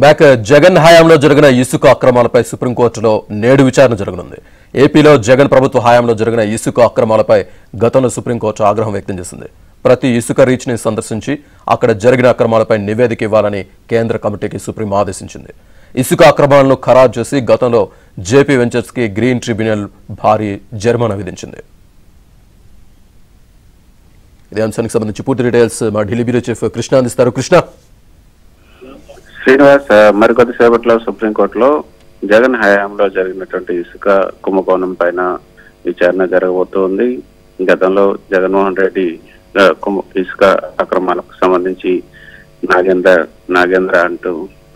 Back Jagan హయాంలో జరిగిన ఇసుక అక్రమాలపై సుప్రీంకోర్టులో నేడు విచారణ జరగనుంది. ఏపీలో జగన్ ప్రభుత్వ హయాంలో జరిగిన ఇసుక అక్రమాలపై గతంలో సుప్రీంకోర్టు ఆగ్రహం వ్యక్తం చేసింది. ప్రతి ఇసుక రీచ్ ని సందర్శించి అక్కడ జరిగిన అక్రమాలపై నివేదిక ఇవ్వాలని కేంద్ర కమిటీకి సుప్రీం ఆదేశించింది. ఇసుక అక్రమాలను ఖరారు చేసి గతంలో జేపీ వెంచర్స్ కి గ్రీన్ ట్రిబ్యునల్ భారీ జరిమానా విధించింది. ఇదే అంశానికి సంబంధించి పూర్తి డీటెయిల్స్ మా ఢిల్లీ బ్యూరో చీఫ్ కృష్ణ అందిస్తారు. కృష్ణ, శ్రీనివాస్, మరికొద్దిసేపట్లో సుప్రీంకోర్టులో జగన్ హయాంలో జరిగినటువంటి ఇసుక కుంభకోణం పైన విచారణ జరగబోతోంది. గతంలో జగన్మోహన్ రెడ్డి ఇసుక అక్రమాలకు సంబంధించి నాగేంద్ర అంటూ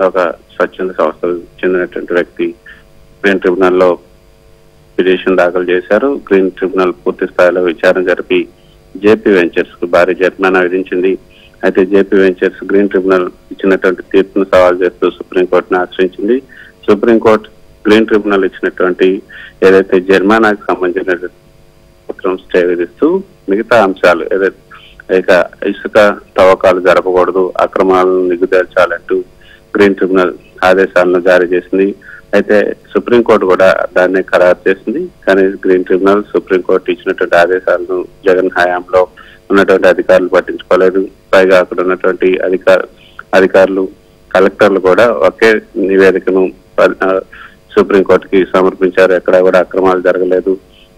ఒక స్వచ్ఛంద సంస్థకు చెందినటువంటి వ్యక్తి గ్రీన్ ట్రిబ్యునల్ లో పిటిషన్ దాఖలు చేశారు. గ్రీన్ ట్రిబ్యునల్ పూర్తి స్థాయిలో విచారణ జరిపి జేపీ వెంచర్స్ కు భారీ జరిమానా విధించింది. అయితే జేపీ వెంచర్స్ గ్రీన్ ట్రిబ్యునల్ ఇచ్చినటువంటి తీర్పును సవాల్ చేస్తూ సుప్రీంకోర్టును ఆశ్రయించింది. సుప్రీంకోర్టు గ్రీన్ ట్రిబ్యునల్ ఇచ్చినటువంటి ఏదైతే జరిమానాకు సంబంధించిన పత్రం స్టే విధిస్తూ మిగతా అంశాలు ఏదైతే ఇక ఇసుక తవ్వకాలు జరపకూడదు, అక్రమాలను నిగ్గుదేర్చాలంటూ గ్రీన్ ట్రిబ్యునల్ ఆదేశాలను జారీ చేసింది. అయితే సుప్రీంకోర్టు కూడా దాన్ని ఖరారు చేసింది. కానీ గ్రీన్ ట్రిబ్యునల్ సుప్రీంకోర్టు ఇచ్చినటువంటి ఆదేశాలను జగన్ హయాంలో ఉన్నటువంటి అధికారులు పట్టించుకోలేదు. పైగా అక్కడ ఉన్నటువంటి అధికారులు కలెక్టర్లు కూడా ఒకే నివేదికను సుప్రీంకోర్టుకి సమర్పించారు. ఎక్కడా కూడా అక్రమాలు జరగలేదు,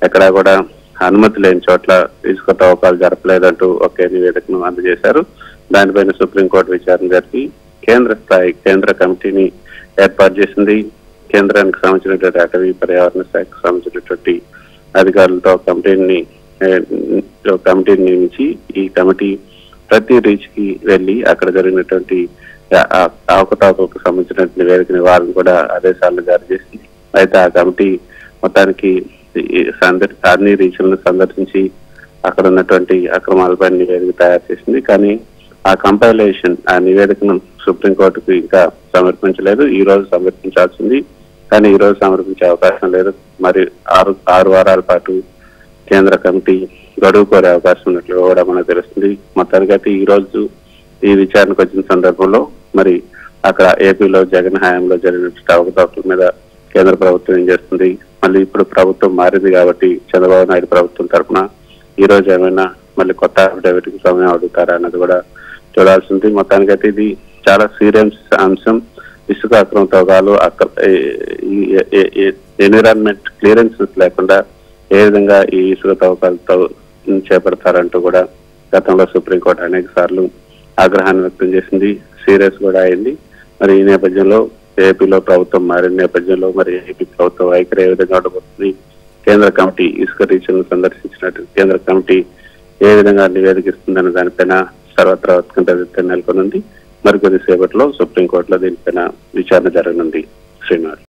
ఎక్కడా కూడా అనుమతి లేని చోట్ల ఇసుక తవ్వకాలు జరపలేదంటూ ఒకే నివేదికను అందజేశారు. దానిపైన సుప్రీంకోర్టు విచారణ జరిపి కేంద్ర కమిటీని ఏర్పాటు చేసింది. కేంద్రానికి సంబంధించినటువంటి అటవీ పర్యావరణ శాఖకు సంబంధించినటువంటి అధికారులతో కమిటీని నియమించి ఈ కమిటీ ప్రతి రీచ్ కి వెళ్లి అక్కడ జరిగినటువంటి అవకతవకలకు సంబంధించినటువంటి నివేదికని ఇవ్వాలని కూడా ఆదేశాలను జారీ చేసింది. అయితే ఆ కమిటీ మొత్తానికి అన్ని రీచ్లను సందర్శించి అక్కడ ఉన్నటువంటి అక్రమాలపై నివేదిక తయారు చేసింది. కానీ ఆ కంపైలేషన్, ఆ నివేదికను సుప్రీంకోర్టుకు ఇంకా సమర్పించలేదు. ఈ రోజు సమర్పించాల్సింది, కానీ ఈ రోజు సమర్పించే అవకాశం లేదు. మరి 6 వారాల పాటు కేంద్ర కమిటీ గడువు కోరే అవకాశం ఉన్నట్లుగా కూడా మనకు తెలుస్తుంది. మొత్తానికైతే ఈ రోజు ఈ విచారణకు వచ్చిన సందర్భంలో మరి అక్కడ ఏపీలో జగన్ హయాంలో జరిగిన అవకతవకల మీద కేంద్ర ప్రభుత్వం ఏం చేస్తుంది, మళ్ళీ ఇప్పుడు ప్రభుత్వం మారింది కాబట్టి చంద్రబాబు నాయుడు ప్రభుత్వం తరఫున ఈ రోజు ఏమైనా మళ్ళీ కొత్త అఫిడవిట్ కి సమయం అడుగుతారా అన్నది కూడా చూడాల్సింది. మొత్తానికైతే ఇది చాలా సీరియస్ అంశం. ఇసుక అక్రమ తవ్వకాలు ఎన్విరాన్మెంట్ క్లియరెన్సెస్ లేకుండా ఏ విధంగా ఈ ఇసుక తవ్వకాలతో చేపడతారంటూ కూడా గతంలో సుప్రీంకోర్టు అనేక సార్లు ఆగ్రహాన్ని వ్యక్తం చేసింది. సీరియస్ కూడా అయింది. మరి ఈ నేపథ్యంలో ఏపీలో ప్రభుత్వం మారిన నేపథ్యంలో మరి ఏపీ ప్రభుత్వం వైఖరి ఏ విధంగా ఉండబోతుంది, కేంద్ర కమిటీ ఇసుక రీచ్లను సందర్శించినట్టు కేంద్ర కమిటీ ఏ విధంగా నివేదికిస్తుందన్న దానిపైన సర్వత్రా ఉత్కంఠ నెలకొనుంది. మరికొద్దిసేపట్లో సుప్రీంకోర్టులో దీనిపైన విచారణ జరగనుంది. శ్రీనివాస్.